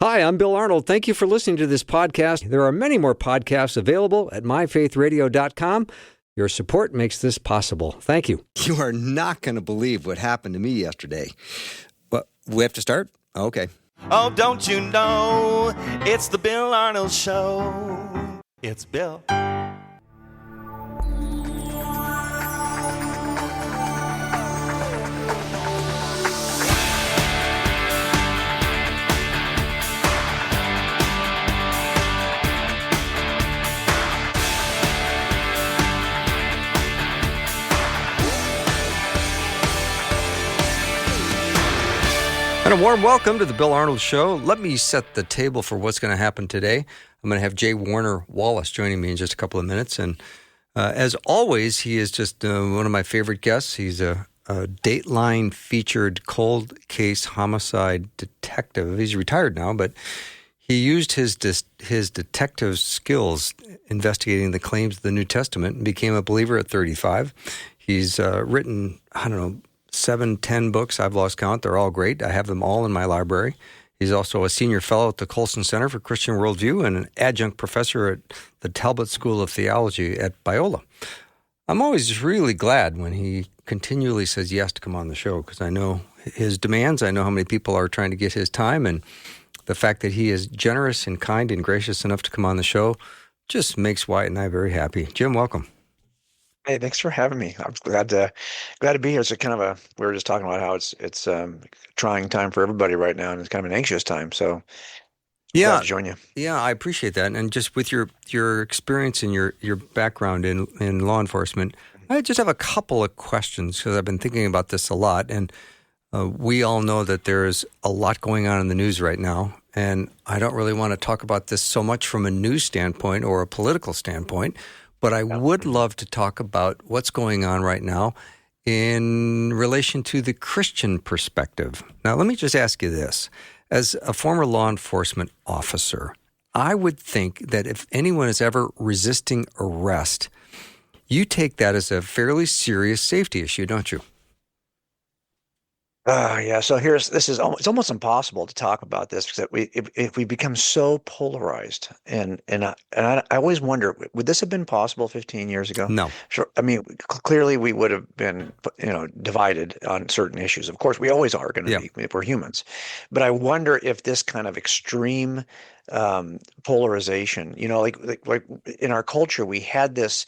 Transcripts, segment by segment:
Hi, I'm Bill Arnold. Thank you for listening to this podcast. There are many more podcasts available at myfaithradio.com. Your support makes this possible. Thank you. You are not going to believe what happened to me yesterday. What, we have to start? Okay. Oh, don't you know, it's the Bill Arnold Show. It's Bill. And a warm welcome to the Bill Arnold Show. Let me set the table for what's going to happen today. I'm going to have J. Warner Wallace joining me in just a couple of minutes. And as always, he is just one of my favorite guests. He's a Dateline featured cold case homicide detective. He's retired now, but he used his detective skills investigating the claims of the New Testament and became a believer at 35. He's written, 7, 10 books. I've lost count. They're all great. I have them all in my library. He's also a senior fellow at the Colson Center for Christian Worldview and an adjunct professor at the Talbot School of Theology at Biola. I'm always really glad when he continually says yes to come on the show because I know his demands. I know how many people are trying to get his time, and the fact that he is generous and kind and gracious enough to come on the show just makes Wyatt and I very happy. Jim, welcome. Hey, thanks for having me. I'm glad to be here. It's a kind of a we were just talking about how it's a trying time for everybody right now, and it's kind of an anxious time. So glad to join you. Yeah, I appreciate that. And just with your experience and your background in law enforcement, I just have a couple of questions because I've been thinking about this a lot. And we all know that there is a lot going on in the news right now. And I don't really want to talk about this so much from a news standpoint or a political standpoint. But I would love to talk about what's going on right now in relation to the Christian perspective. Now, let me just ask you this. As a former law enforcement officer, I would think that if anyone is ever resisting arrest, you take that as a fairly serious safety issue, don't you? Yeah. So it's almost impossible to talk about this because if we become so polarized, and I always wonder, would this have been possible 15 years ago? No. Sure. I mean, clearly we would have been, divided on certain issues. Of course, we always are going to be if we're humans. But I wonder if this kind of extreme polarization, like in our culture, we had this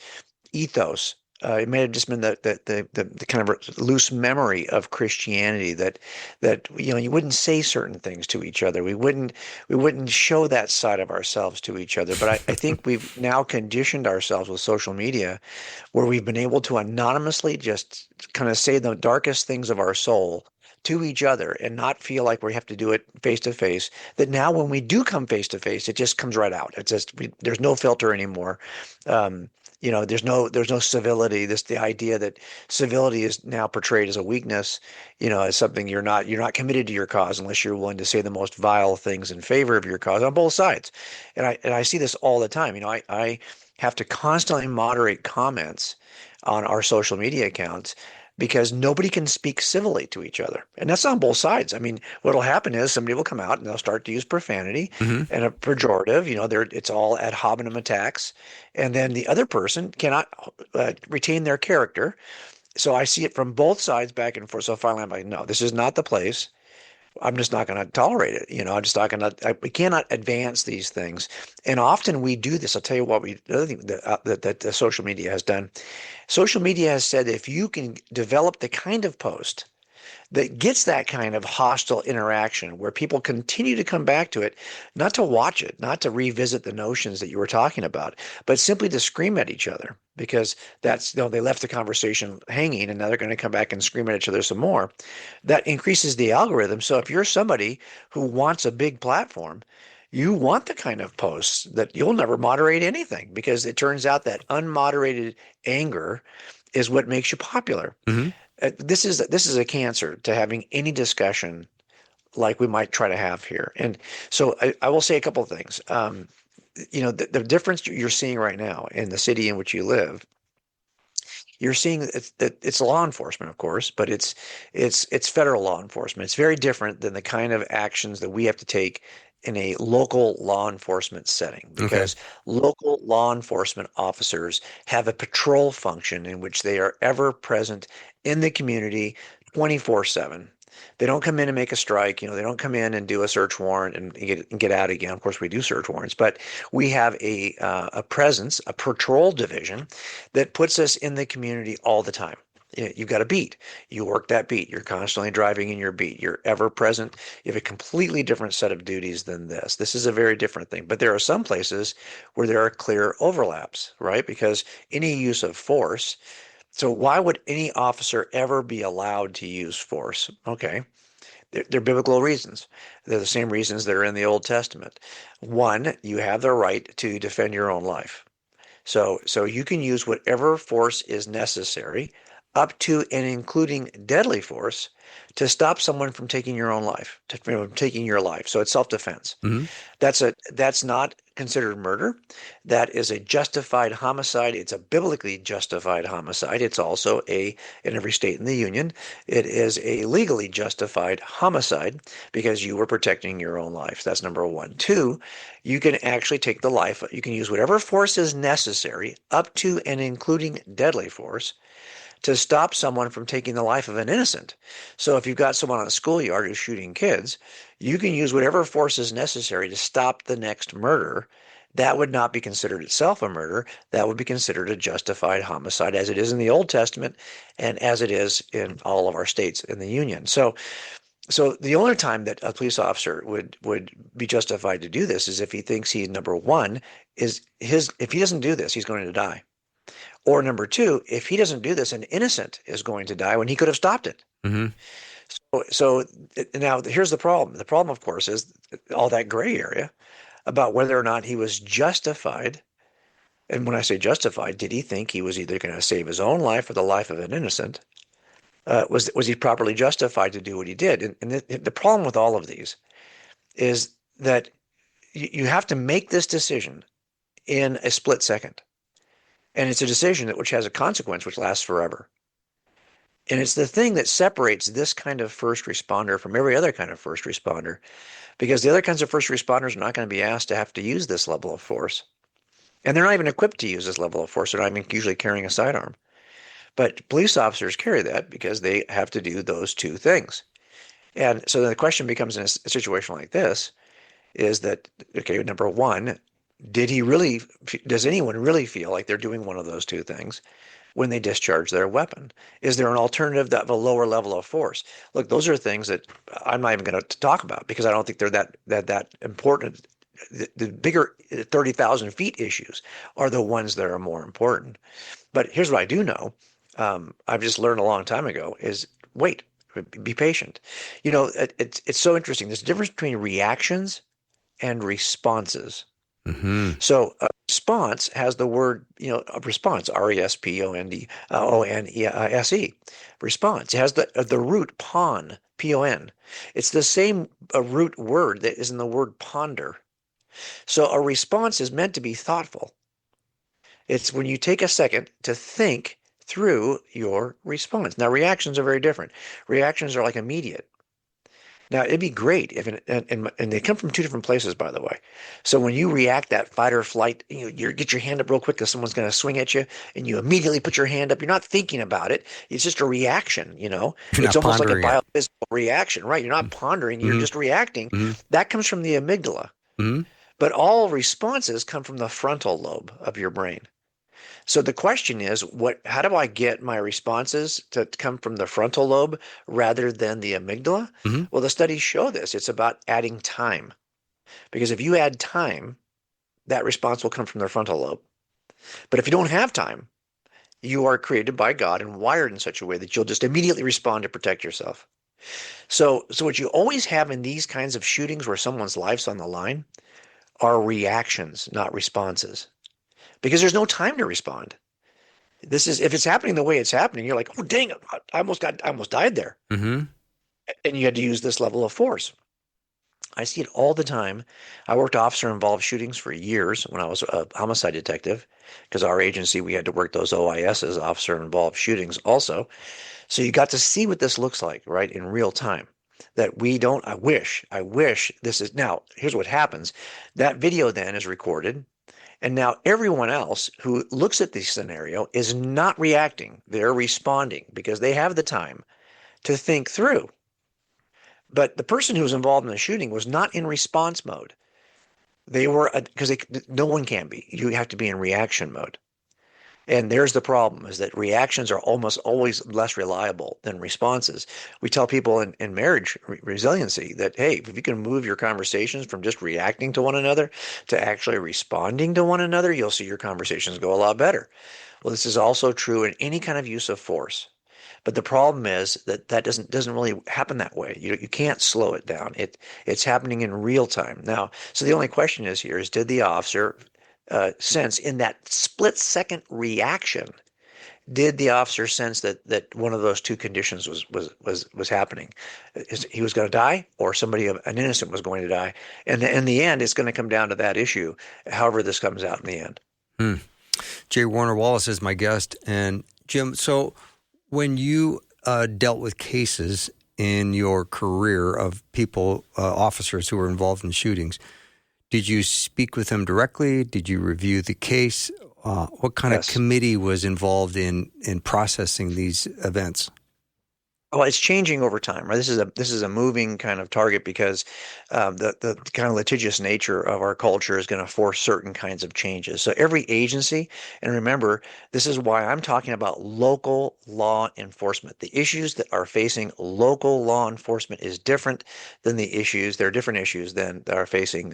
ethos. It may have just been the kind of loose memory of Christianity that you wouldn't say certain things to each other. We wouldn't show that side of ourselves to each other. But I think we've now conditioned ourselves with social media, where we've been able to anonymously just kind of say the darkest things of our soul to each other and not feel like we have to do it face to face. That now when we do come face to face, it just comes right out. It's just there's no filter anymore. There's no civility. The idea that civility is now portrayed as a weakness, as something you're not committed to your cause unless you're willing to say the most vile things in favor of your cause on both sides. And I see this all the time. I have to constantly moderate comments on our social media accounts because nobody can speak civilly to each other. And that's on both sides. I mean, what'll happen is somebody will come out and they'll start to use profanity and a pejorative, it's all ad hominem attacks. And then the other person cannot retain their character. So I see it from both sides back and forth. So finally I'm like, no, this is not the place. I'm just not going to tolerate it. I'm just not going to. We cannot advance these things, and often we do this. I'll tell you what. The other thing that social media has done. Social media has said if you can develop the kind of post that gets that kind of hostile interaction where people continue to come back to it, not to watch it, not to revisit the notions that you were talking about, but simply to scream at each other because that's, they left the conversation hanging and now they're going to come back and scream at each other some more. That increases the algorithm. So if you're somebody who wants a big platform, you want the kind of posts that you'll never moderate anything because it turns out that unmoderated anger is what makes you popular. Mm-hmm. This is a cancer to having any discussion like we might try to have here. And so I will say a couple of things. The difference you're seeing right now in the city in which you live, you're seeing that it's law enforcement, of course, but it's federal law enforcement. It's very different than the kind of actions that we have to take in a local law enforcement setting, Okay. because local law enforcement officers have a patrol function in which they are ever present in the community 24/7. They don't come in and make a strike. They don't come in and do a search warrant and get out again. Of course, we do search warrants, but we have a presence, a patrol division that puts us in the community all the time. You've got a beat. You work that beat. You're constantly driving in your beat. You're ever present. You have a completely different set of duties than this. This is a very different thing. But there are some places where there are clear overlaps, right? Because any use of force. So why would any officer ever be allowed to use force? Okay. They're biblical reasons. They're the same reasons that are in the Old Testament. One, you have the right to defend your own life. So you can use whatever force is necessary, up to and including deadly force, to stop someone from taking your own life, taking your life. So it's self-defense. Hmm. That's not considered murder. That is a justified homicide. It's a biblically justified homicide. It's also in every state in the union, it is a legally justified homicide because you were protecting your own life. That's number one. Two, you can actually take the life. You can use whatever force is necessary, up to and including deadly force, to stop someone from taking the life of an innocent. So if you've got someone on a schoolyard who's shooting kids, you can use whatever force is necessary to stop the next murder. That would not be considered itself a murder. That would be considered a justified homicide, as it is in the Old Testament and as it is in all of our states in the Union. So the only time that a police officer would be justified to do this is if he thinks number one, if he doesn't do this, he's going to die. Or number two, if he doesn't do this, an innocent is going to die when he could have stopped it. Hmm. So now here's the problem. The problem, of course, is all that gray area about whether or not he was justified. And when I say justified, did he think he was either going to save his own life or the life of an innocent? Was he properly justified to do what he did? And the problem with all of these is that you have to make this decision in a split second. And it's a decision which has a consequence which lasts forever. And it's the thing that separates this kind of first responder from every other kind of first responder, because the other kinds of first responders are not going to be asked to have to use this level of force. And they're not even equipped to use this level of force. They're not even usually carrying a sidearm. But police officers carry that because they have to do those two things. And so the question becomes in a situation like this is that, okay, number one, does anyone really feel like they're doing one of those two things when they discharge their weapon? Is there an alternative of a lower level of force? Look, those are things that I'm not even going to talk about because I don't think they're that important. The bigger 30,000 feet issues are the ones that are more important. But here's what I do know. I've just learned a long time ago is wait, be patient. It's so interesting. There's a difference between reactions and responses. Hmm. So a response has the word, a response, RESPONDONESE, response. It has the root pon, PON. It's the same root word that is in the word ponder. So a response is meant to be thoughtful. It's when you take a second to think through your response. Now, reactions are very different. Reactions are like immediate. Now, it'd be great if, and they come from two different places, by the way. So when you react, that fight or flight, you get your hand up real quick because someone's going to swing at you, and you immediately put your hand up. You're not thinking about it. It's just a reaction, You're It's not almost like a pondering it. biophysical reaction, right? You're not pondering. You're Mhm. just reacting. Mhm. That comes from the amygdala. Mhm. But all responses come from the frontal lobe of your brain. So the question is, how do I get my responses to come from the frontal lobe rather than the amygdala? Mhm. Well, the studies show this. It's about adding time. Because if you add time, that response will come from the frontal lobe. But if you don't have time, you are created by God and wired in such a way that you'll just immediately respond to protect yourself. So what you always have in these kinds of shootings where someone's life's on the line are reactions, not responses. Because there's no time to respond. If it's happening the way it's happening, you're like, oh dang, I almost died there. Mhm. And you had to use this level of force. I see it all the time. I worked officer-involved shootings for years when I was a homicide detective, because our agency, we had to work those OISs, officer-involved shootings also. So you got to see what this looks like, right, in real time. that we don't. I wish this is now. Here's what happens: that video then is recorded, and now everyone else who looks at this scenario is not reacting; they're responding because they have the time to think through. But the person who was involved in the shooting was not in response mode. They were, because no one can be. You have to be in reaction mode. And there's the problem, is that reactions are almost always less reliable than responses. We tell people in marriage resiliency that, hey, if you can move your conversations from just reacting to one another to actually responding to one another, you'll see your conversations go a lot better. Well, this is also true in any kind of use of force. But the problem is that doesn't really happen that way. You can't slow it down. It's happening in real time. Now, so the only question is here is, did the officer sense in that split second reaction, did the officer sense that one of those two conditions was happening? He was going to die, or an innocent was going to die? And in the end, it's going to come down to that issue, however this comes out in the end. Jay Warner Wallace is my guest. And Jim, so when you dealt with cases in your career of people, officers who were involved in shootings, did you speak with them directly? Did you review the case? What kind of committee was involved in processing these events? Well, it's changing over time, right? This is a moving kind of target because the kind of litigious nature of our culture is going to force certain kinds of changes. So every agency, and remember, this is why I'm talking about local law enforcement. The issues that are facing local law enforcement is different than they're different issues than that are facing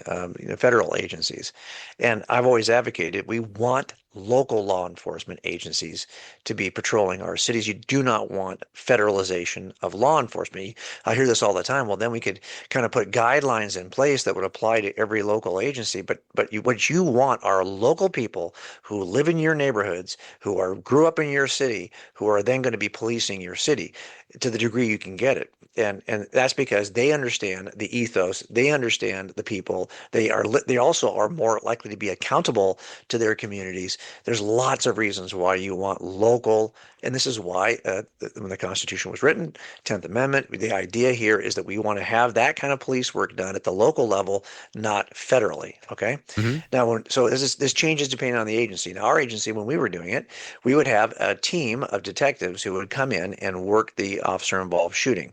federal agencies. And I've always advocated we want local law enforcement agencies to be patrolling our cities. You do not want federalization of law enforcement. I hear this all the time. Well, then we could kind of put guidelines in place that would apply to every local agency. But what you want are local people who live in your neighborhoods, who grew up in your city, who are then going to be policing your city to the degree you can get it. And that's because they understand the ethos, they understand the people, they also are more likely to be accountable to their communities. There's lots of reasons why you want local, and this is why when the Constitution was written, 10th Amendment, the idea here is that we want to have that kind of police work done at the local level, not federally. Okay. Mm-hmm. Now, so this changes depending on the agency. Now, our agency, when we were doing it, we would have a team of detectives who would come in and work the officer-involved shooting.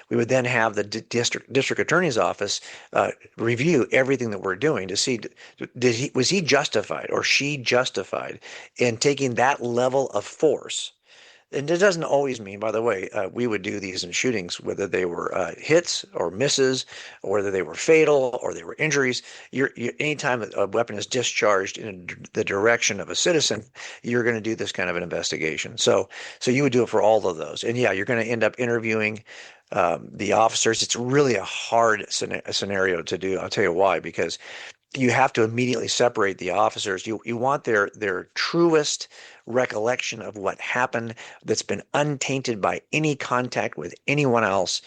We would then have the district attorney's office review everything that we're doing to see was he justified or she justified in taking that level of force. And it doesn't always mean, by the way, we would do these in shootings, whether they were hits or misses, or whether they were fatal or they were injuries. Anytime a weapon is discharged in the direction of a citizen, you're going to do this kind of an investigation. So you would do it for all of those. And yeah, you're going to end up interviewing the officers. It's really a hard scenario to do. I'll tell you why, because you have to immediately separate the officers. You want their truest recollection of what happened that's been untainted by any contact with anyone else.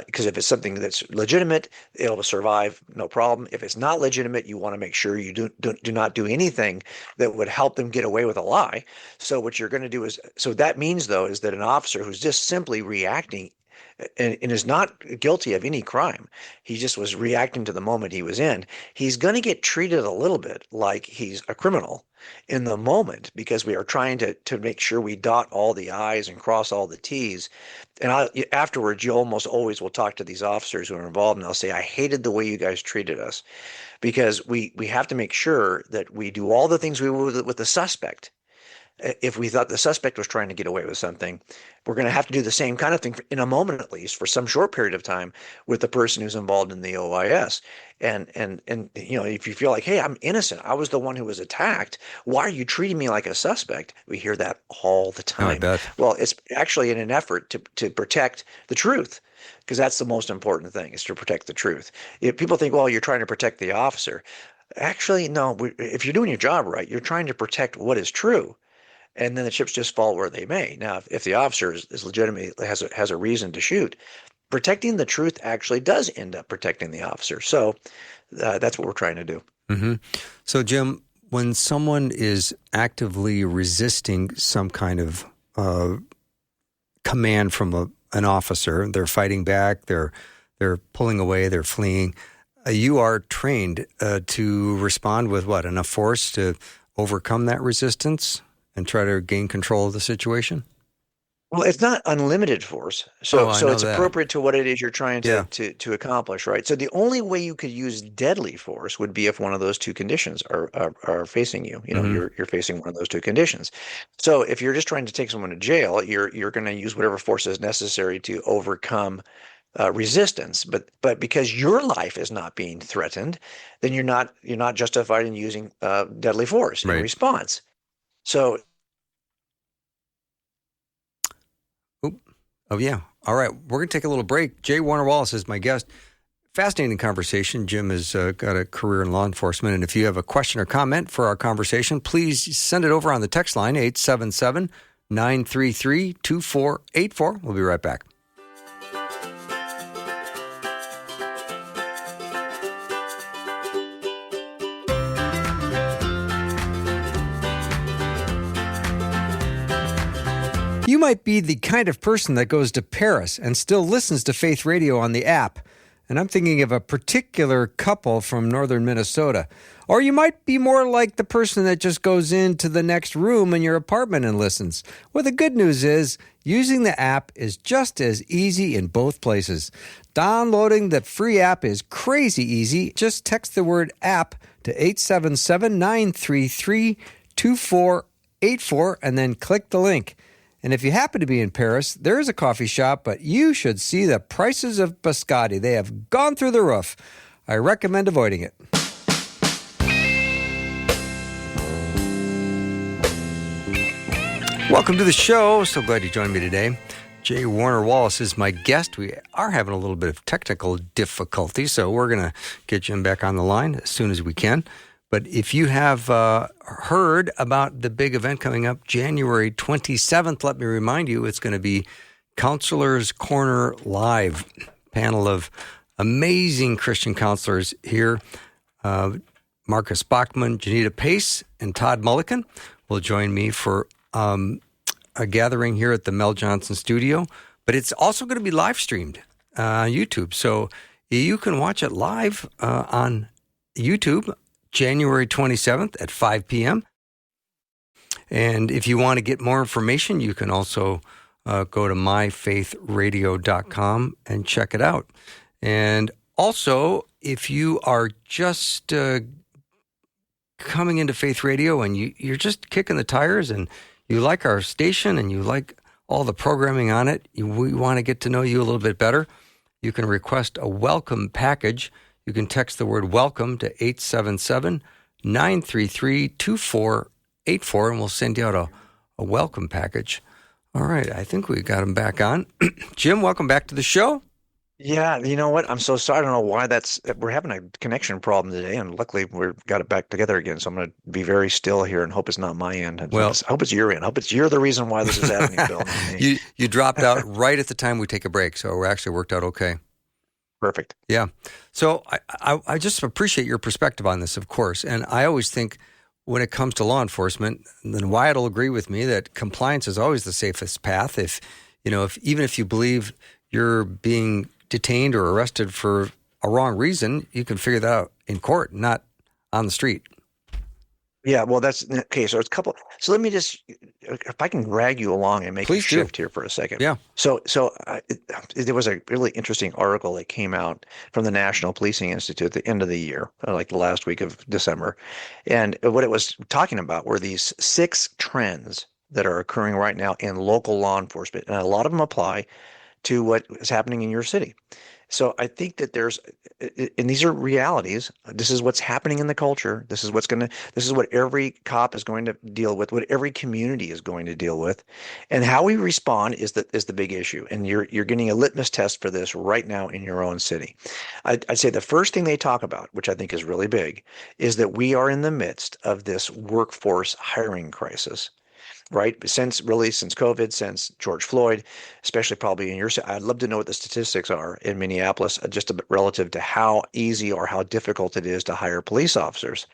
Because if it's something that's legitimate, it'll survive, no problem. If it's not legitimate, you want to make sure you do not do anything that would help them get away with a lie. So what you're going to do is, so that means though, is that an officer who's just simply reacting and is not guilty of any crime, he just was reacting to the moment he was in, he's going to get treated a little bit like he's a criminal in the moment, because we are trying to make sure we dot all the I's and cross all the T's. And afterwards, you almost always will talk to these officers who are involved, and they'll say, I hated the way you guys treated us, because we have to make sure that we do all the things we would with the suspect. If we thought the suspect was trying to get away with something, we're going to have to do the same kind of thing in a moment, at least for some short period of time, with the person who's involved in the OIS. And if you feel like, hey, I'm innocent, I was the one who was attacked, why are you treating me like a suspect? We hear that all the time. Oh, I bet. Well, it's actually in an effort to protect the truth, because that's the most important thing, is to protect the truth. If people think, well, you're trying to protect the officer. Actually, no. If you're doing your job right, you're trying to protect what is true. And then the chips just fall where they may. Now, if the officer is legitimately has a reason to shoot, protecting the truth actually does end up protecting the officer. So that's what we're trying to do. Mm-hmm. So, Jim, when someone is actively resisting some kind of command from an officer, they're fighting back, they're they're pulling away, they're fleeing. You are trained to respond with what? Enough force to overcome that resistance and try to gain control of the situation? Well, it's not unlimited force, I so know it's that. appropriate to what it is you're trying Yeah. to accomplish, right? So the only way you could use deadly force would be if one of those two conditions are facing you. You know, Mhm. you're facing one of those two conditions. So if you're just trying to take someone to jail, you're going to use whatever force is necessary to overcome resistance. But because your life is not being threatened, then you're not justified in using deadly force in Right. response. So Oop. Oh, yeah. All right. We're going to take a little break. Jay Warner Wallace is my guest. Fascinating conversation. Jim has got a career in law enforcement. And if you have a question or comment for our conversation, please send it over on the text line, 877-933-2484. We'll be right back. You might be the kind of person that goes to Paris and still listens to Faith Radio on the app. And I'm thinking of a particular couple from northern Minnesota. Or you might be more like the person that just goes into the next room in your apartment and listens. Well, the good news is using the app is just as easy in both places. Downloading the free app is crazy easy. Just text the word app to 877-933-2484 and then click the link. And if you happen to be in Paris, there is a coffee shop, but you should see the prices of biscotti. They have gone through the roof. I recommend avoiding it. Welcome to the show. So glad you joined me today. Jay Warner Wallace is my guest. We are having a little bit of technical difficulty, so we're going to get Jim back on the line as soon as we can. But if you have heard about the big event coming up January 27th, let me remind you, it's going to be Counselors Corner Live, panel of amazing Christian counselors here. Marcus Bachman, Janita Pace, and Todd Mulliken will join me for a gathering here at the Mel Johnson studio. But it's also going to be live streamed on YouTube. So you can watch it live on YouTube January 27th at 5 p.m. And if you want to get more information, you can also go to myfaithradio.com and check it out. And also, if you are just coming into Faith Radio and you're just kicking the tires and you like our station and you like all the programming on it, we want to get to know you a little bit better, you can request a welcome package. You can text the word welcome to 877-933-2484, and we'll send you out a welcome package. All right, I think we got him back on. Jim, welcome back to the show. yeah, you know what? I'm so sorry. I don't know why we're having a connection problem today, and luckily we've got it back together again. So I'm going to be very still here and hope it's not my end. Well, I hope it's your end. I hope you're the reason why this is happening, Bill. Not me. You dropped out right at the time we take a break, so it actually worked out okay. Perfect. Yeah. So I just appreciate your perspective on this, of course. And I always think when it comes to law enforcement, then Wyatt will agree with me that compliance is always the safest path. Even if you believe you're being detained or arrested for a wrong reason, you can figure that out in court, not on the street. Yeah, well, that's okay. So it's a couple. So let me just, if I can drag you along and make Please a do. shift here for a second. Yeah. So there was a really interesting article that came out from the National Policing Institute at the end of the year, like the last week of December, and what it was talking about were these 6 trends that are occurring right now in local law enforcement, and a lot of them apply to what is happening in your city. So I think that and these are realities. This is what's happening in the culture. This is what every cop is going to deal with, what every community is going to deal with, and how we respond is the big issue. And you're getting a litmus test for this right now in your own city. I'd say the first thing they talk about, which I think is really big, is that we are in the midst of this workforce hiring crisis. Right? Since COVID, since George Floyd, especially probably in your city. I'd love to know what the statistics are in Minneapolis, just a bit relative to how easy or how difficult it is to hire police officers.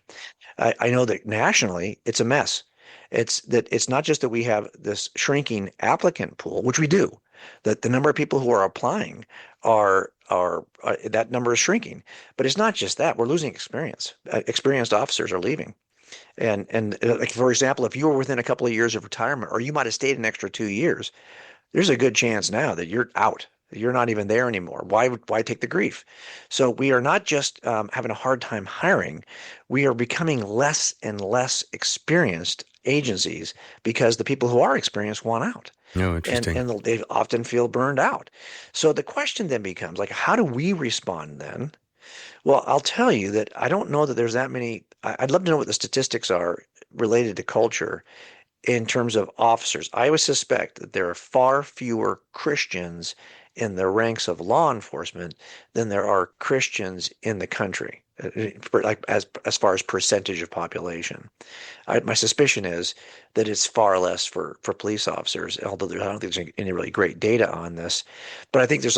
I know that nationally, it's a mess. It's not just that we have this shrinking applicant pool, which we do, that the number of people who are applying are that number is shrinking. But it's not just that. We're losing experience. Experienced officers are leaving. And like, for example, if you were within a couple of years of retirement, or you might have stayed an extra 2 years, there's a good chance now that you're out. You're not even there anymore. Why take the grief? So we are not just having a hard time hiring. We are becoming less and less experienced agencies because the people who are experienced want out. No, interesting. And they often feel burned out. So the question then becomes, like, how do we respond then? Well, I'll tell you that I don't know that there's that many. I'd love to know what the statistics are related to culture in terms of officers. I would suspect that there are far fewer Christians in the ranks of law enforcement than there are Christians in the country, like as far as percentage of population. My suspicion is that it's far less for police officers, although I don't think there's any really great data on this. But I think there's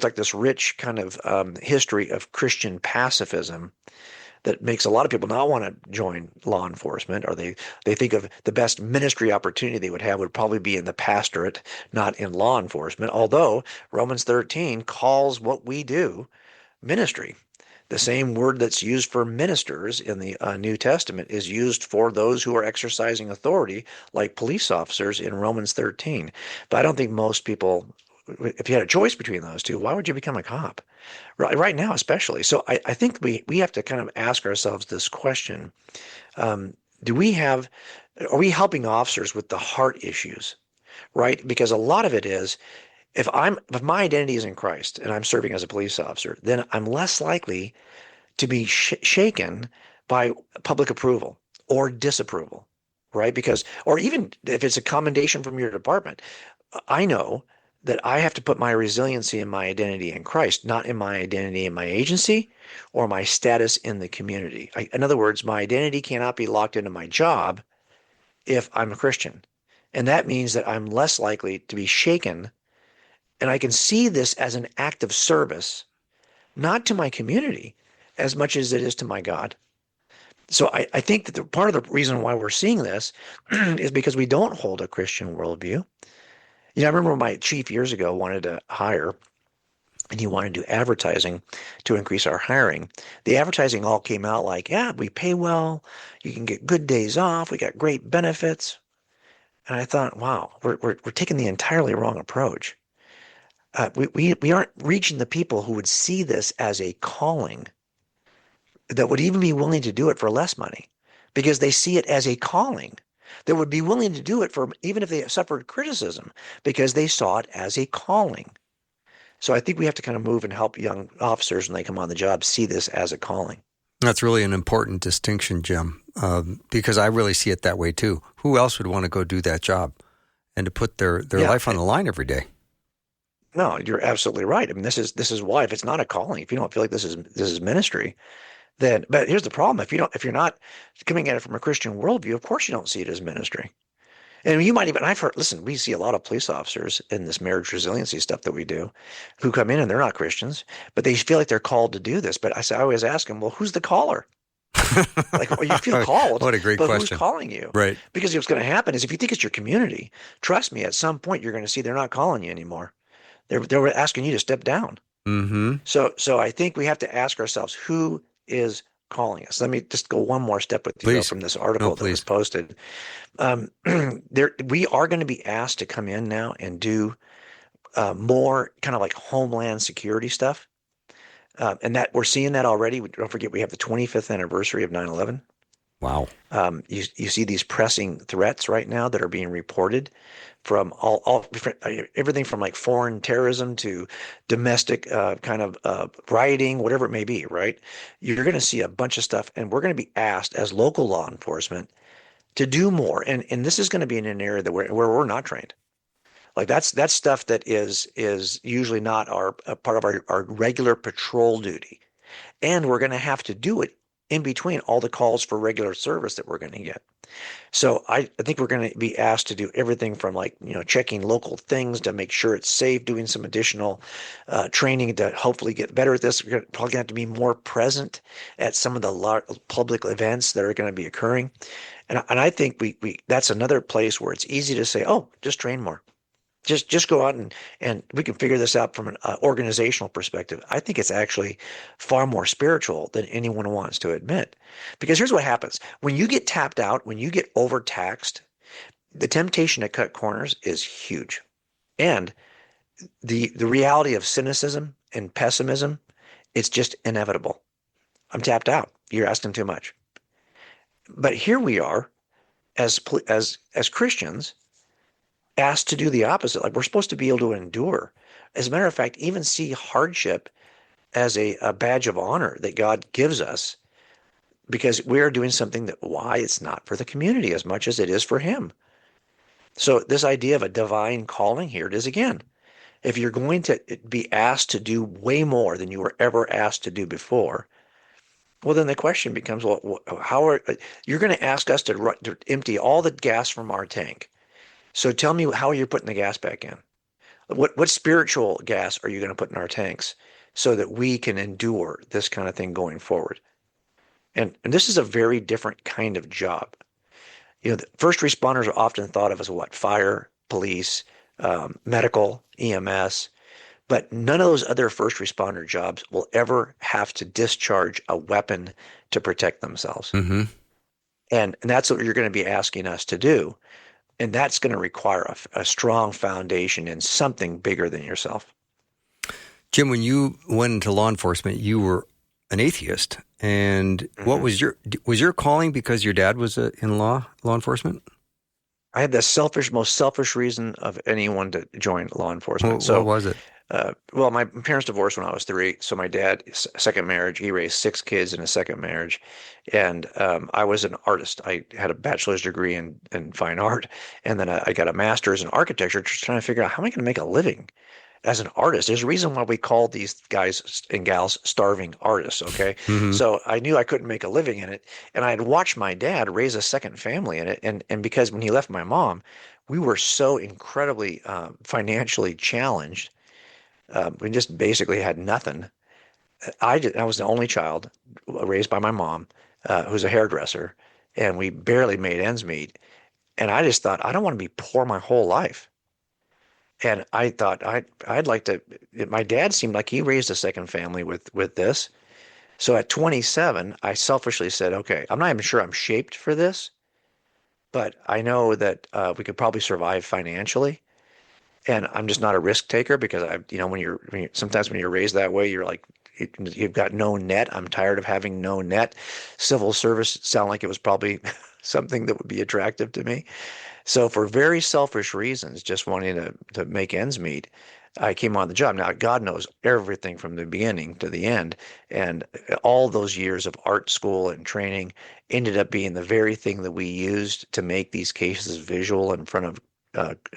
like this rich kind of history of Christian pacifism that makes a lot of people not want to join law enforcement, or they think of the best ministry opportunity they would have would probably be in the pastorate, not in law enforcement, although Romans 13 calls what we do ministry. The same word that's used for ministers in the New Testament is used for those who are exercising authority, like police officers in Romans 13. But I don't think most people, if you had a choice between those two, why would you become a cop? Right now, especially. So I think we have to kind of ask ourselves this question. Are we helping officers with the heart issues, right? Because a lot of it is, if my identity is in Christ and I'm serving as a police officer, then I'm less likely to be shaken by public approval or disapproval, right? Because, or even if it's a commendation from your department, I know that I have to put my resiliency and my identity in Christ, not in my identity in my agency or my status in the community. In other words, my identity cannot be locked into my job if I'm a Christian. And that means that I'm less likely to be shaken. And I can see this as an act of service, not to my community as much as it is to my God. So I think that part of the reason why we're seeing this is because we don't hold a Christian worldview. I remember my chief years ago wanted to hire, and he wanted to do advertising to increase our hiring. The advertising all came out like, yeah, we pay well, you can get good days off, we got great benefits. And I thought, wow, we're taking the entirely wrong approach. We aren't reaching the people who would see this as a calling, that would even be willing to do it for less money, because they see it as a calling. That would be willing to do it for even if they suffered criticism, because they saw it as a calling. So I think we have to kind of move and help young officers when they come on the job see this as a calling. That's really an important distinction, Jim, because I really see it that way too. Who else would want to go do that job and to put their life on the line every day? No, you're absolutely right. I mean, this is why, if it's not a calling, if you don't feel like this is ministry, then, but here's the problem: if you're not coming at it from a Christian worldview, of course you don't see it as ministry. And you might even, listen, we see a lot of police officers in this marriage resiliency stuff that we do, who come in and they're not Christians, but they feel like they're called to do this. But I always ask them, well, who's the caller? Like, well, you feel called. What a great but question. Who's calling you? Right. Because what's going to happen is, if you think it's your community, trust me, at some point you're going to see they're not calling you anymore. They're asking you to step down. Mm-hmm. So I think we have to ask ourselves, who is calling us? Let me just go one more step with you from this article that was posted. We are going to be asked to come in now and do more kind of like homeland security stuff. And that we're seeing that already. Don't forget, we have the 25th anniversary of 9/11. Wow. You see these pressing threats right now that are being reported from all different, everything from like foreign terrorism to domestic kind of rioting, whatever it may be, right? You're going to see a bunch of stuff, and we're going to be asked as local law enforcement to do more. And this is going to be in an area that where we're not trained. Like that's stuff that is usually not part of our regular patrol duty. And we're going to have to do it in between all the calls for regular service that we're going to get. So I think we're going to be asked to do everything from checking local things to make sure it's safe, doing some additional training to hopefully get better at this. We're probably going to have to be more present at some of the public events that are going to be occurring. And I think we that's another place where it's easy to say, oh, just train more. Just go out and we can figure this out from an organizational perspective. I think it's actually far more spiritual than anyone wants to admit. Because here's what happens. When you get tapped out, when you get overtaxed, the temptation to cut corners is huge. And the reality of cynicism and pessimism, it's just inevitable. I'm tapped out. You're asking too much. But here we are as Christians asked to do the opposite. Like we're supposed to be able to endure. As a matter of fact, even see hardship as a badge of honor that God gives us because we are doing something that why it's not for the community as much as it is for him. So this idea of a divine calling, here it is again. If you're going to be asked to do way more than you were ever asked to do before, well, then the question becomes, well, you're going to ask us to empty all the gas from our tank. So tell me, how are you putting the gas back in? What spiritual gas are you going to put in our tanks so that we can endure this kind of thing going forward? And this is a very different kind of job. The first responders are often thought of as what? Fire, police, medical, EMS. But none of those other first responder jobs will ever have to discharge a weapon to protect themselves. Mm-hmm. And that's what you're going to be asking us to do. And that's going to require a strong foundation in something bigger than yourself. Jim, when you went into law enforcement, you were an atheist. And what was your calling because your dad was in law enforcement? I had the most selfish reason of anyone to join law enforcement. What was it? Well, my parents divorced when I was 3. So my dad, second marriage, he raised 6 kids in a second marriage. And I was an artist. I had a bachelor's degree in fine art. And then I got a master's in architecture, just trying to figure out how am I going to make a living as an artist. There's a reason why we call these guys and gals starving artists, okay? Mm-hmm. So I knew I couldn't make a living in it. And I had watched my dad raise a second family in it. And because when he left my mom, we were so incredibly financially challenged. We just basically had nothing. I was the only child raised by my mom, who's a hairdresser, and we barely made ends meet. And I just thought, I don't want to be poor my whole life. And I thought I'd like to. My dad seemed like he raised a second family with this. So at 27, I selfishly said, okay, I'm not even sure I'm shaped for this, but I know that we could probably survive financially. And I'm just not a risk taker because sometimes when you're raised that way, you're like, you've got no net. I'm tired of having no net. Civil service sounded like it was probably something that would be attractive to me. So for very selfish reasons, just wanting to make ends meet, I came on the job. Now, God knows everything from the beginning to the end. And all those years of art school and training ended up being the very thing that we used to make these cases visual in front of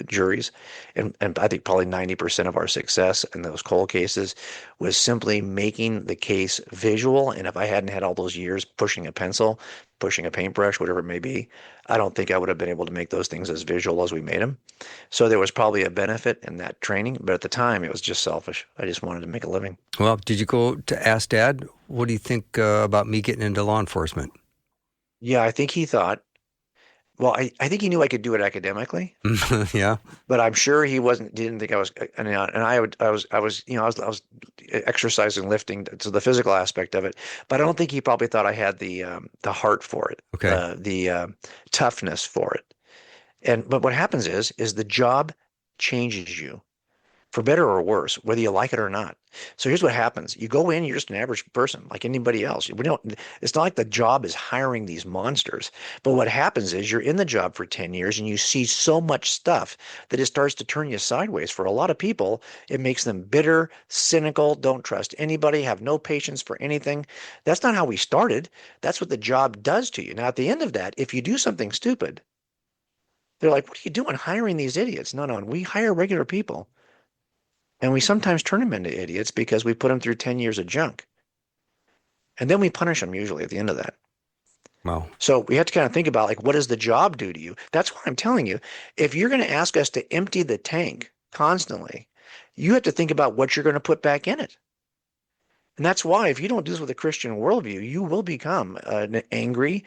juries. And I think probably 90% of our success in those cold cases was simply making the case visual. And if I hadn't had all those years pushing a pencil, pushing a paintbrush, whatever it may be, I don't think I would have been able to make those things as visual as we made them. So there was probably a benefit in that training. But at the time, it was just selfish. I just wanted to make a living. Well, did you go to ask Dad, what do you think about me getting into law enforcement? Yeah, I think he thought, well, I think he knew I could do it academically. Yeah. But I'm sure he didn't think I was, and I was exercising, lifting, so the physical aspect of it. But I don't think he probably thought I had the heart for it, okay, the toughness for it. But what happens is the job changes you, for better or worse, whether you like it or not. So here's what happens. You go in, you're just an average person like anybody else. It's not like the job is hiring these monsters. But what happens is you're in the job for 10 years and you see so much stuff that it starts to turn you sideways. For a lot of people, it makes them bitter, cynical, don't trust anybody, have no patience for anything. That's not how we started. That's what the job does to you. Now, at the end of that, if you do something stupid, they're like, what are you doing hiring these idiots? No, we hire regular people. And we sometimes turn them into idiots because we put them through 10 years of junk. And then we punish them usually at the end of that. Wow. So we have to kind of think about, like, what does the job do to you? That's why I'm telling you, if you're going to ask us to empty the tank constantly, you have to think about what you're going to put back in it. And that's why if you don't do this with a Christian worldview, you will become an angry,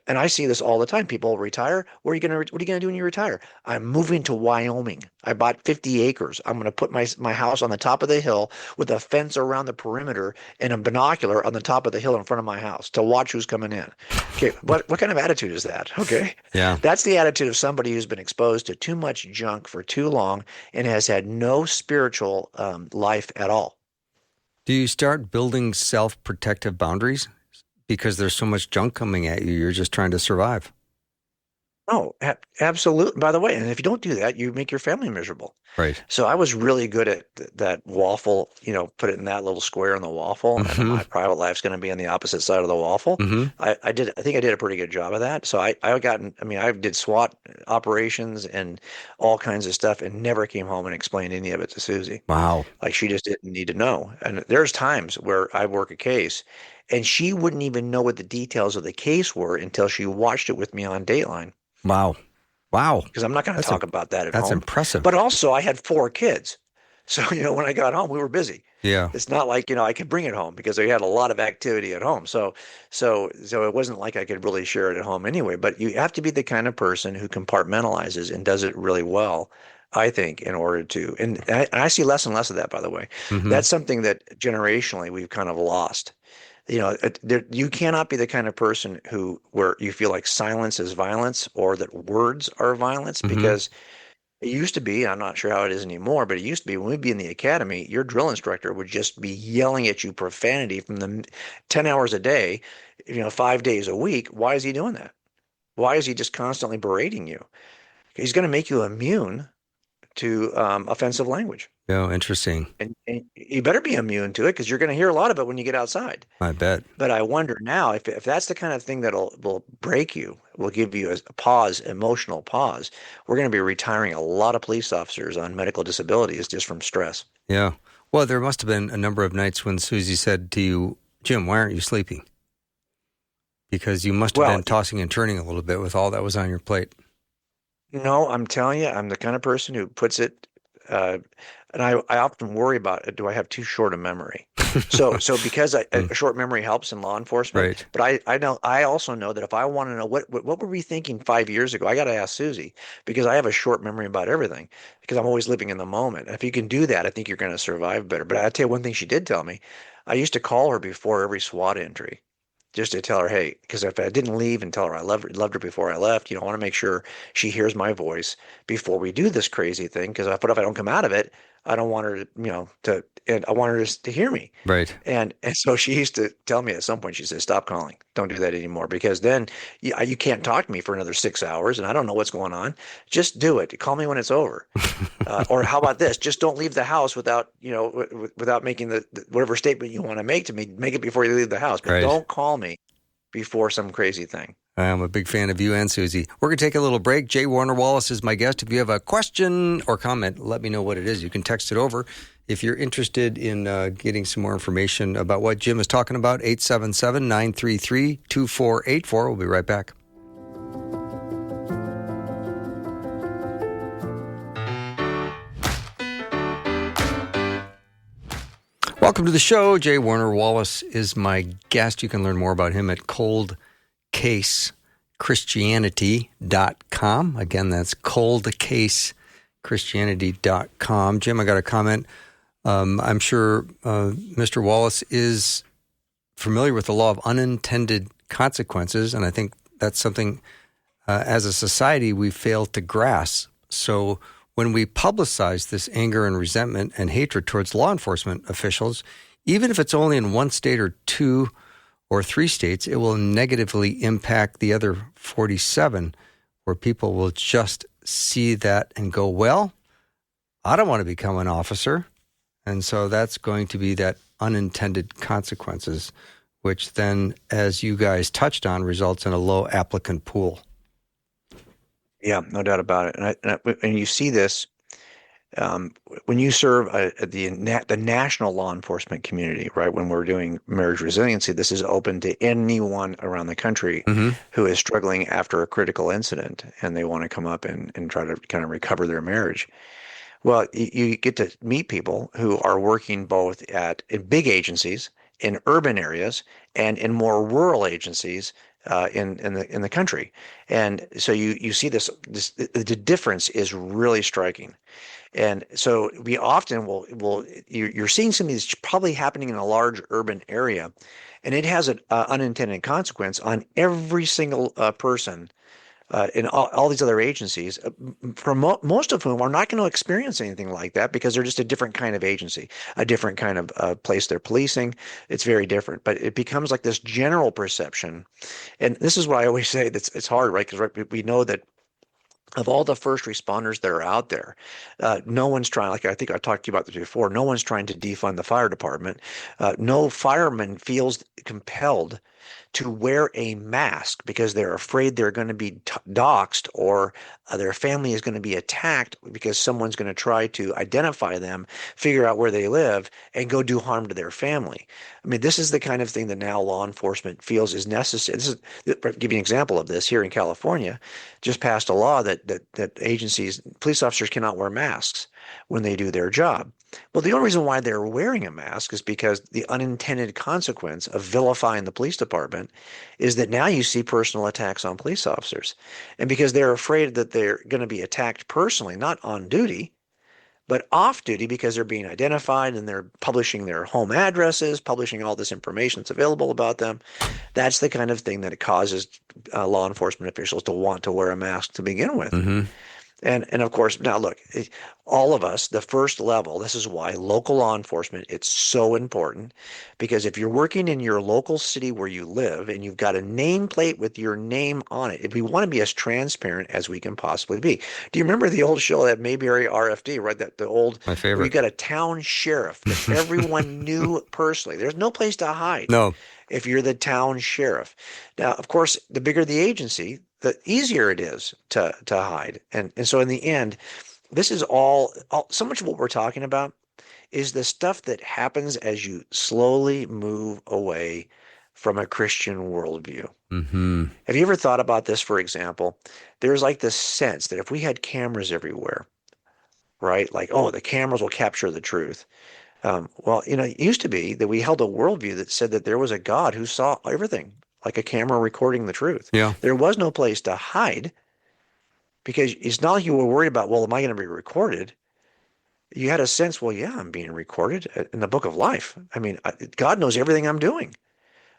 And I see this all the time. People retire. What are you gonna do when you retire? I'm moving to Wyoming. I bought 50 acres. I'm gonna put my house on the top of the hill with a fence around the perimeter and a binocular on the top of the hill in front of my house to watch who's coming in. Okay, what kind of attitude is that? Okay. Yeah. That's the attitude of somebody who's been exposed to too much junk for too long and has had no spiritual life at all. Do you start building self-protective boundaries because there's so much junk coming at you? You're just trying to survive. Oh, absolutely. By the way, and if you don't do that, you make your family miserable. Right. So I was really good at that waffle, put it in that little square in the waffle, and Mm-hmm. my private life's going to be on the opposite side of the waffle. Mm-hmm. I think I did a pretty good job of that. So I did SWAT operations and all kinds of stuff and never came home and explained any of it to Susie. Wow. Like she just didn't need to know. And there's times where I work a case and she wouldn't even know what the details of the case were until she watched it with me on Dateline. Wow. Wow. Because I'm not going to talk about that at That's home. impressive. But also, I had 4 kids. So, when I got home, we were busy. Yeah. It's not like, I could bring it home because I had a lot of activity at home. So it wasn't like I could really share it at home anyway. But you have to be the kind of person who compartmentalizes and does it really well, I think, in order to. And I see less and less of that, by the way. Mm-hmm. That's something that generationally we've kind of lost. You cannot be the kind of person where you feel like silence is violence or that words are violence, Mm-hmm. because it used to be, I'm not sure how it is anymore, but it used to be when we'd be in the academy, your drill instructor would just be yelling at you profanity from the 10 hours a day, 5 days a week. Why is he doing that? Why is he just constantly berating you? He's going to make you immune to offensive language. Oh, interesting. And you better be immune to it because you're going to hear a lot of it when you get outside. I bet. But I wonder now if that's the kind of thing that will break you, will give you a pause, emotional pause. We're going to be retiring a lot of police officers on medical disabilities just from stress. Yeah. Well, there must have been a number of nights when Susie said to you, Jim, why aren't you sleeping? Because you must have been tossing and turning a little bit with all that was on your plate. No, I'm telling you, I'm the kind of person who puts it, and I often worry about, do I have too short a memory? So because a short memory helps in law enforcement, Right. But I also know that if I want to know what were we thinking 5 years ago, I got to ask Susie because I have a short memory about everything because I'm always living in the moment. And if you can do that, I think you're going to survive better. But I'll tell you one thing she did tell me. I used to call her before every SWAT entry, just to tell her, hey, because if I didn't leave and tell her I loved her before I left, I want to make sure she hears my voice before we do this crazy thing. Because if I don't come out of it, I don't want her to, and I want her to hear me. Right. And so she used to tell me at some point, she said, stop calling. Don't do that anymore because then you can't talk to me for another 6 hours and I don't know what's going on. Just do it. Call me when it's over. Or how about this? Just don't leave the house without making the whatever statement you want to make to me. Make it before you leave the house. But Right. Don't call me before some crazy thing. I'm a big fan of you and Susie. We're going to take a little break. Jay Warner Wallace is my guest. If you have a question or comment, let me know what it is. You can text it over. If you're interested in getting some more information about what Jim is talking about, 877-933-2484. We'll be right back. Welcome to the show. Jay Warner Wallace is my guest. You can learn more about him at coldcasechristianity.com. Again, that's coldcasechristianity.com. Jim, I got a comment. I'm sure Mr. Wallace is familiar with the law of unintended consequences, and I think that's something as a society we fail to grasp. So when we publicize this anger and resentment and hatred towards law enforcement officials, even if it's only in one state or 2 or 3 states, it will negatively impact the other 47, where people will just see that and go, well, I don't want to become an officer. And so that's going to be that unintended consequences, which then, as you guys touched on, results in a low applicant pool. Yeah, no doubt about it. And you see this when you serve the national law enforcement community, right? When we're doing marriage resiliency, this is open to anyone around the country who is struggling after a critical incident and they want to come up and try to kind of recover their marriage. Well, you get to meet people who are working both in big agencies, in urban areas, and in more rural agencies in the country. And so you see this the difference is really striking. And so we often you're seeing some of these probably happening in a large urban area, and it has an unintended consequence on every single person in all these other agencies, most of whom are not going to experience anything like that because they're just a different kind of agency, a different kind of place they're policing. It's very different, but it becomes like this general perception. And this is what I always say, that it's hard, right? Because we know that of all the first responders that are out there, no one's trying, like I think I talked to you about this before, no one's trying to defund the fire department. No fireman feels compelled to wear a mask because they're afraid they're going to be doxxed, or their family is going to be attacked because someone's going to try to identify them, figure out where they live, and go do harm to their family. I mean, this is the kind of thing that now law enforcement feels is necessary. I'll give you an example of this. Here in California, just passed a law that agencies, police officers cannot wear masks when they do their job. Well, the only reason why they're wearing a mask is because the unintended consequence of vilifying the police department is that now you see personal attacks on police officers. And because they're afraid that they're going to be attacked personally, not on duty, but off duty because they're being identified and they're publishing their home addresses, publishing all this information that's available about them. That's the kind of thing that causes law enforcement officials to want to wear a mask to begin with. Mm-hmm. And of course, now look, all of us, the first level, this is why local law enforcement, it's so important, because if you're working in your local city where you live and you've got a nameplate with your name on it, we want to be as transparent as we can possibly be. Do you remember the old show, that Mayberry RFD, right? That the old, my favorite. You got a town sheriff that everyone knew personally. There's no place to hide. No. If you're the town sheriff. Now, of course, the bigger the agency, the easier it is to hide. And so in the end, this is all so much of what we're talking about is the stuff that happens as you slowly move away from a Christian worldview. Mm-hmm. Have you ever thought about this, for example? There's like this sense that if we had cameras everywhere, right? Like, oh, the cameras will capture the truth. Well, it used to be that we held a worldview that said that there was a God who saw everything, like a camera recording the truth. Yeah. There was no place to hide because it's not like you were worried about, well, am I going to be recorded? You had a sense, well, yeah, I'm being recorded in the book of life. I mean, God knows everything I'm doing.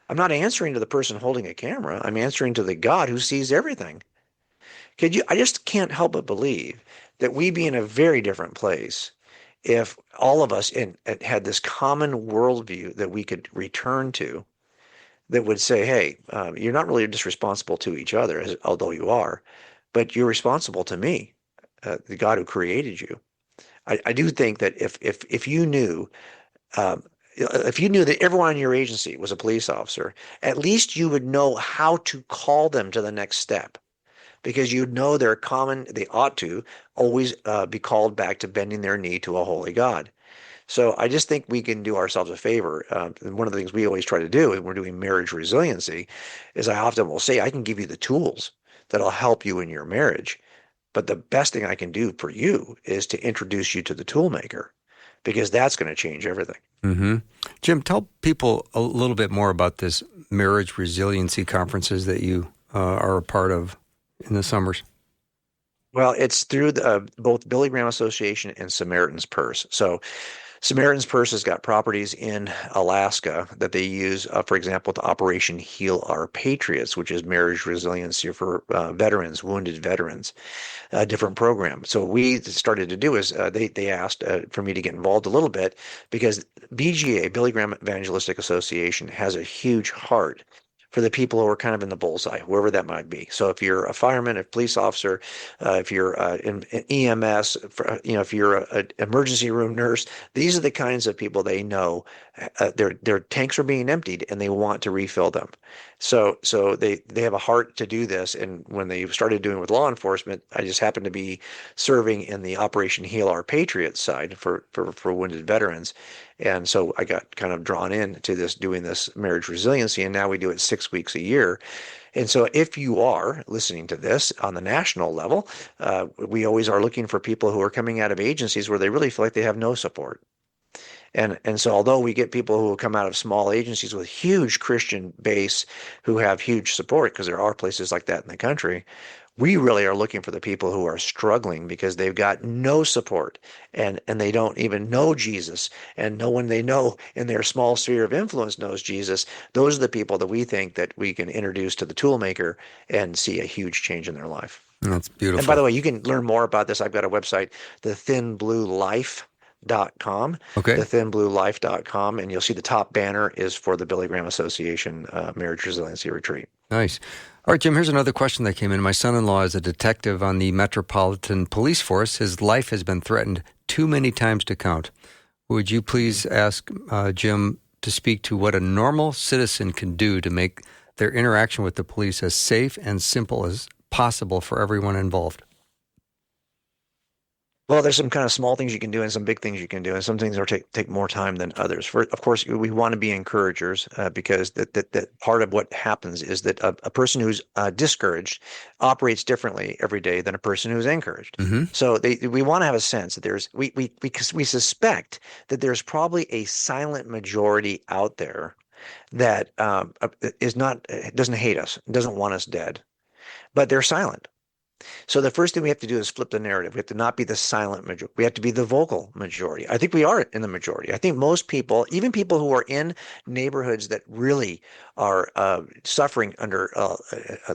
I'm not answering to the person holding a camera. I'm answering to the God who sees everything. I just can't help but believe that we'd be in a very different place if all of us had this common worldview that we could return to, that would say, hey, you're not really just responsible to each other, although you are, but you're responsible to me, the God who created you. I do think that if you knew that everyone in your agency was a police officer, at least you would know how to call them to the next step, because you know they ought to always be called back to bending their knee to a holy God. So I just think we can do ourselves a favor. And one of the things we always try to do when we're doing marriage resiliency is I often will say, I can give you the tools that'll help you in your marriage. But the best thing I can do for you is to introduce you to the tool maker, because that's going to change everything. Mm-hmm. Jim, tell people a little bit more about this marriage resiliency conferences that you are a part of in the summers. Well, it's through both Billy Graham Association and Samaritan's Purse. So Samaritan's Purse has got properties in Alaska that they use, for example, to Operation Heal Our Patriots, which is marriage resiliency for veterans, wounded veterans, a different program. So what we started to do is they asked for me to get involved a little bit, because BGA, Billy Graham Evangelistic Association, has a huge heart for the people who are kind of in the bullseye, wherever that might be. So if you're a fireman, a police officer, if you're in EMS, if you're an emergency room nurse, these are the kinds of people they know their tanks are being emptied and they want to refill them. So they have a heart to do this. And when they started doing it with law enforcement, I just happened to be serving in the Operation Heal Our Patriots side for wounded veterans. And so I got kind of drawn into doing this marriage resiliency, and now we do it 6 weeks a year. And so if you are listening to this on the national level, we always are looking for people who are coming out of agencies where they really feel like they have no support. And so although we get people who come out of small agencies with huge Christian base who have huge support, because there are places like that in the country, we really are looking for the people who are struggling because they've got no support and they don't even know Jesus, and no one they know in their small sphere of influence knows Jesus. Those are the people that we think that we can introduce to the toolmaker and see a huge change in their life. That's And by beautiful. the way, you can learn more about this. I've got a website, thethinbluelife.com, Okay. thethinbluelife.com, and you'll see the top banner is for the Billy Graham Association Marriage Resiliency Retreat. Nice. All right, Jim, here's another question that came in. My son-in-law is a detective on the Metropolitan Police Force. His life has been threatened too many times to count. Would you please ask Jim to speak to what a normal citizen can do to make their interaction with the police as safe and simple as possible for everyone involved? Well, there's some kind of small things you can do and some big things you can do, and some things are take more time than others. Of course, we want to be encouragers because that part of what happens is that a person who's discouraged operates differently every day than a person who's encouraged. Mm-hmm. So we want to have a sense that because we suspect that there's probably a silent majority out there that doesn't hate us, doesn't want us dead, but they're silent. So the first thing we have to do is flip the narrative. We have to not be the silent majority. We have to be the vocal majority. I think we are in the majority. I think most people, even people who are in neighborhoods that really are suffering under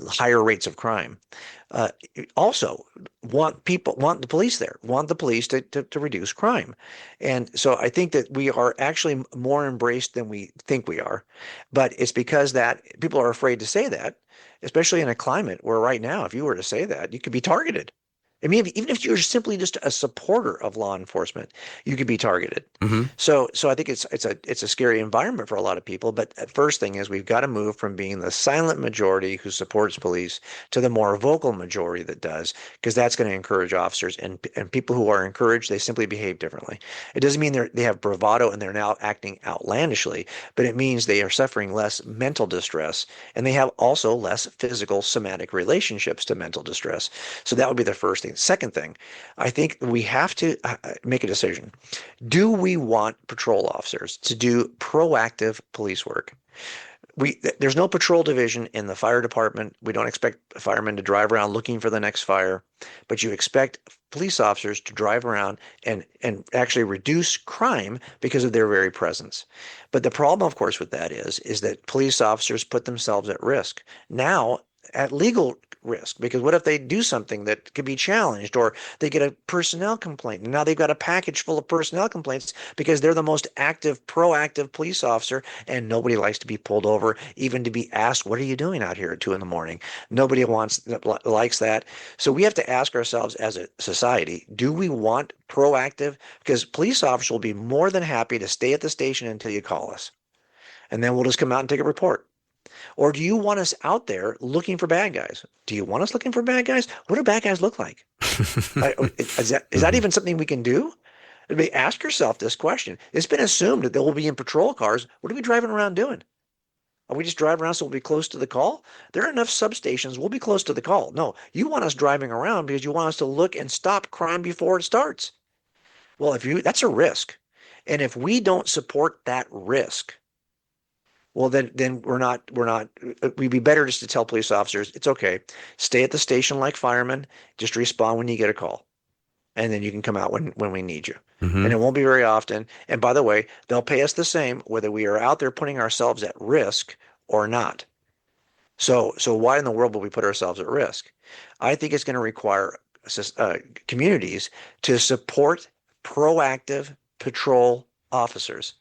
higher rates of crime, also want the police there, want the police to reduce crime. And so I think that we are actually more embraced than we think we are. But it's because that people are afraid to say that, especially in a climate where right now, if you were to say that, you could be targeted. I mean, even if you're simply just a supporter of law enforcement, you could be targeted. Mm-hmm. So I think it's a scary environment for a lot of people. But the first thing is we've got to move from being the silent majority who supports police to the more vocal majority that does, because that's going to encourage officers, and people who are encouraged, they simply behave differently. It doesn't mean they have bravado and they're now acting outlandishly, but it means they are suffering less mental distress, and they have also less physical somatic relationships to mental distress. So that would be the first thing. Second thing, I think we have to make a decision. Do we want patrol officers to do proactive police work? There's no patrol division in the fire department. We don't expect firemen to drive around looking for the next fire, but you expect police officers to drive around and actually reduce crime because of their very presence. But the problem, of course, with that is that police officers put themselves at risk. Now, at legal risk, because what if they do something that could be challenged, or they get a personnel complaint and now they've got a package full of personnel complaints because they're the most active, proactive police officer, and nobody likes to be pulled over, even to be asked, what are you doing out here at 2 a.m? Nobody likes that. So we have to ask ourselves as a society, do we want proactive? Because police officers will be more than happy to stay at the station until you call us, and then we'll just come out and take a report. Or do you want us out there looking for bad guys? Do you want us looking for bad guys? What do bad guys look like? Is that even something we can do? I mean, ask yourself this question. It's been assumed that they will be in patrol cars. What are we driving around doing? Are we just driving around so we'll be close to the call? There are enough substations. We'll be close to the call. No, you want us driving around because you want us to look and stop crime before it starts. Well, that's a risk. And if we don't support that risk, well, then we'd be better just to tell police officers, it's okay. Stay at the station like firemen. Just respond when you get a call. And then you can come out when we need you. Mm-hmm. And it won't be very often. And by the way, they'll pay us the same whether we are out there putting ourselves at risk or not. So why in the world will we put ourselves at risk? I think it's going to require communities to support proactive patrol officers,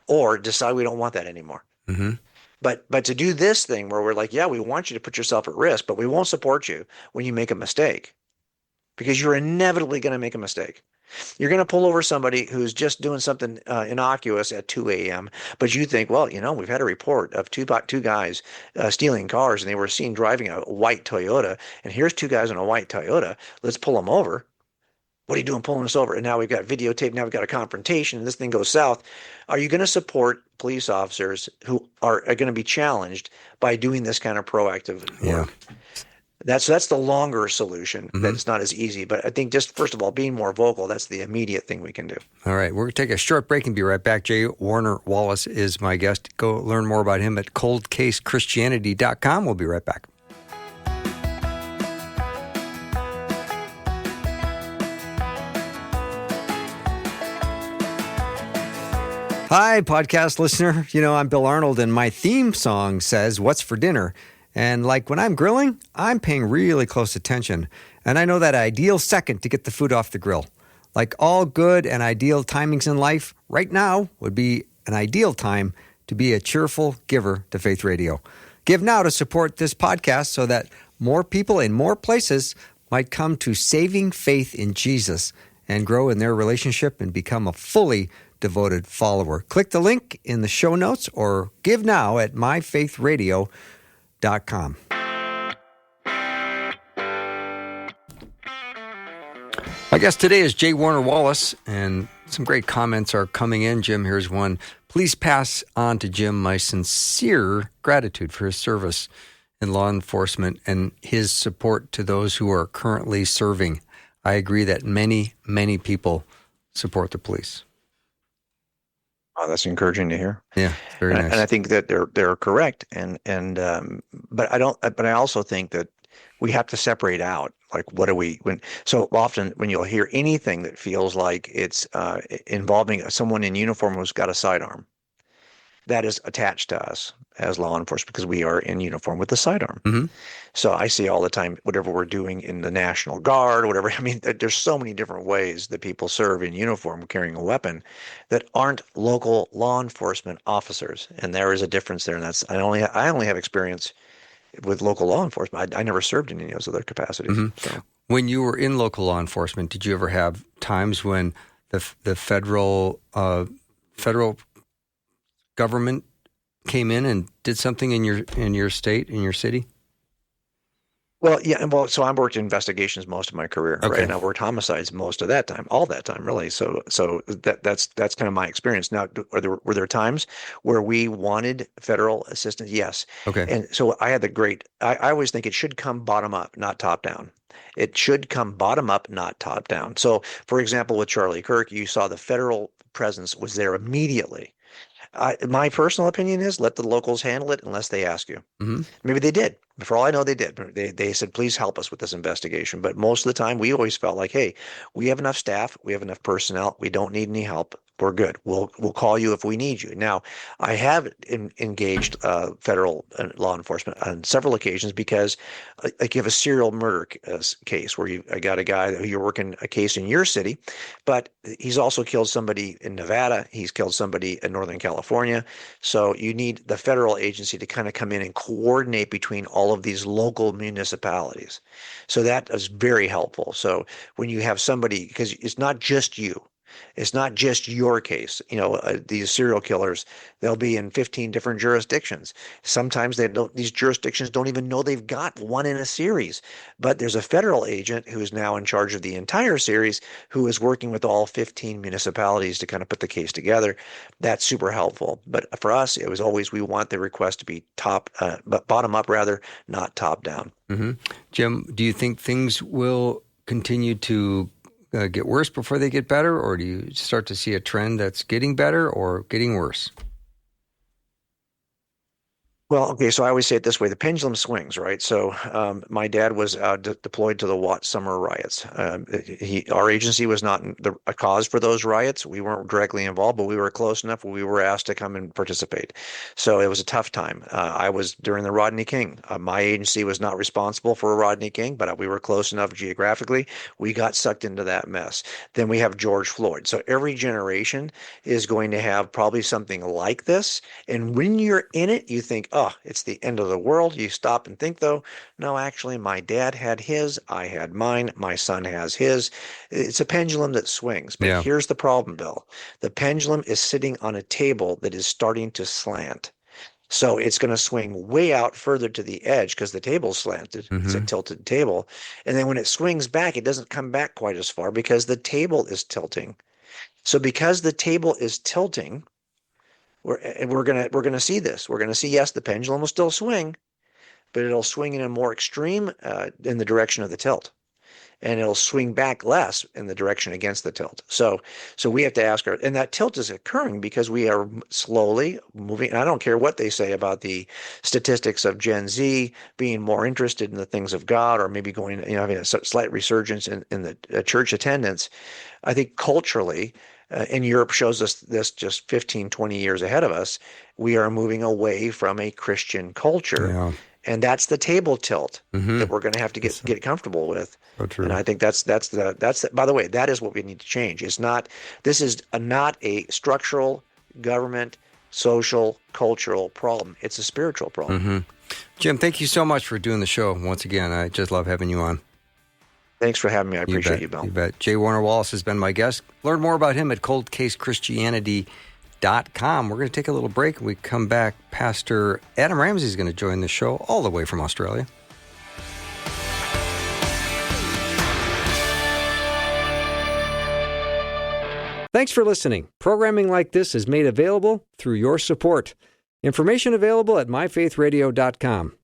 or decide we don't want that anymore. Mm-hmm. But to do this thing where we're like, yeah, we want you to put yourself at risk, but we won't support you when you make a mistake, because you're inevitably going to make a mistake. You're going to pull over somebody who's just doing something innocuous at 2 a.m., but you think, well, we've had a report of two guys stealing cars, and they were seen driving a white Toyota, and here's 2 guys in a white Toyota. Let's pull them over. What are you doing pulling us over? And now we've got videotape. Now we've got a confrontation, and this thing goes south. Are you going to support police officers who are going to be challenged by doing this kind of proactive work? That's the longer solution. That it's not as easy. But I think just first of all, being more vocal, that's the immediate thing we can do. All right, we're going to take a short break and be right back. Jay Warner Wallace is my guest. Go learn more about him at coldcasechristianity.com. We'll be right back. Hi, podcast listener. You know, I'm Bill Arnold, and my theme song says, "What's for dinner?" And like when I'm grilling, I'm paying really close attention. And I know that ideal second to get the food off the grill. Like all good and ideal timings in life, right now would be an ideal time to be a cheerful giver to Faith Radio. Give now to support this podcast so that more people in more places might come to saving faith in Jesus and grow in their relationship and become a fully devoted follower. Click the link in the show notes or give now at myfaithradio.com. My guest today is Jay Warner Wallace, and some great comments are coming in. Jim, here's one. Please pass on to Jim my sincere gratitude for his service in law enforcement and his support to those who are currently serving. I agree that many, many people support the police. Oh, that's encouraging to hear. Yeah, very nice. And I think that they're correct. But I also think that we have to separate out, like, what are we, so often when you'll hear anything that feels like it's involving someone in uniform who's got a sidearm, that is attached to us as law enforcement because we are in uniform with the sidearm. Mm-hmm. So I see all the time, whatever we're doing in the National Guard, whatever. I mean, there's so many different ways that people serve in uniform carrying a weapon that aren't local law enforcement officers. And there is a difference there. And I only have experience with local law enforcement. I never served in any of those other capacities. Mm-hmm. So. When you were in local law enforcement, did you ever have times when the federal government came in and did something in your state, in your city? Well, yeah. Well, so I worked in investigations most of my career, okay. right? And I worked homicides most of that time, all that time, really. So that's kind of my experience. Now, were there times where we wanted federal assistance? Yes. Okay. And so I always think it should come bottom up, not top down. It should come bottom up, not top down. So, for example, with Charlie Kirk, you saw the federal presence was there immediately. My personal opinion is let the locals handle it unless they ask you. Mm-hmm. Maybe they did. For all I know, they did. They said, please help us with this investigation. But most of the time, we always felt like, hey, we have enough staff. We have enough personnel. We don't need any help. We're good. We'll call you if we need you. Now, I have engaged federal law enforcement on several occasions because, like, you have a serial murder case where I got a guy who you're working a case in your city, but he's also killed somebody in Nevada. He's killed somebody in Northern California. So you need the federal agency to kind of come in and coordinate between all of these local municipalities. So that is very helpful. So when you have somebody, because it's not just you. It's not just your case. These serial killers, they'll be in 15 different jurisdictions. Sometimes these jurisdictions don't even know they've got one in a series. But there's a federal agent who's now in charge of the entire series who is working with all 15 municipalities to kind of put the case together. That's super helpful. But for us, it was always we want the request to be bottom up rather, not top down. Mm-hmm. Jim, do you think things will continue to get worse before they get better, or do you start to see a trend that's getting better or getting worse? Well, okay, so I always say it this way: the pendulum swings, right? So my dad was deployed to the Watts summer riots. Our agency was not a cause for those riots. We weren't directly involved, but we were close enough where we were asked to come and participate. So it was a tough time. I was during the Rodney King. My agency was not responsible for Rodney King, but we were close enough geographically. We got sucked into that mess. Then we have George Floyd. So every generation is going to have probably something like this. And when you're in it, you think, oh, it's the end of the world. You stop and think, though, no, actually, my dad had his, I had mine, my son has his. It's a pendulum that swings. But Here's the problem, Bill. The pendulum is sitting on a table that is starting to slant. So it's going to swing way out further to the edge because the table's slanted. Mm-hmm. It's a tilted table. And then when it swings back, it doesn't come back quite as far because the table is tilting. So because the table is tilting, we're gonna see this. We're gonna see, yes, the pendulum will still swing, but it'll swing in a more extreme in the direction of the tilt. And it'll swing back less in the direction against the tilt. So we have to ask and that tilt is occurring because we are slowly moving. And I don't care what they say about the statistics of Gen Z being more interested in the things of God, or maybe going, having a slight resurgence in the church attendance. I think culturally, and Europe shows us this just 15, 20 years ahead of us, we are moving away from a Christian culture. Yeah. And that's the table tilt that we're going to have to get comfortable with. So true. And I think that's by the way, that is what we need to change. This is not a structural, government, social, cultural problem. It's a spiritual problem. Jim, thank you so much for doing the show once again. I just love having you on. Thanks for having me. I appreciate you, Bill. You bet. J. Warner Wallace has been my guest. Learn more about him at coldcasechristianity.com. We're going to take a little break. When we come back, Pastor Adam Ramsey is going to join the show all the way from Australia. Thanks for listening. Programming like this is made available through your support. Information available at myfaithradio.com.